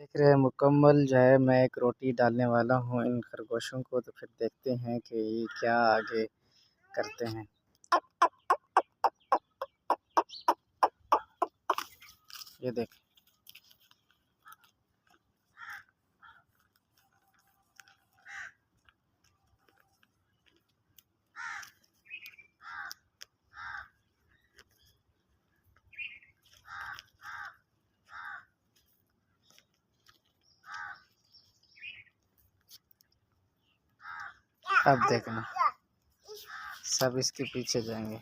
देख रहे हैं मुकम्मल जो है मैं एक रोटी डालने वाला हूँ इन खरगोशों को। तो फिर देखते हैं कि ये क्या आगे करते हैं। ये देख, अब देखना सब इसके पीछे जाएंगे।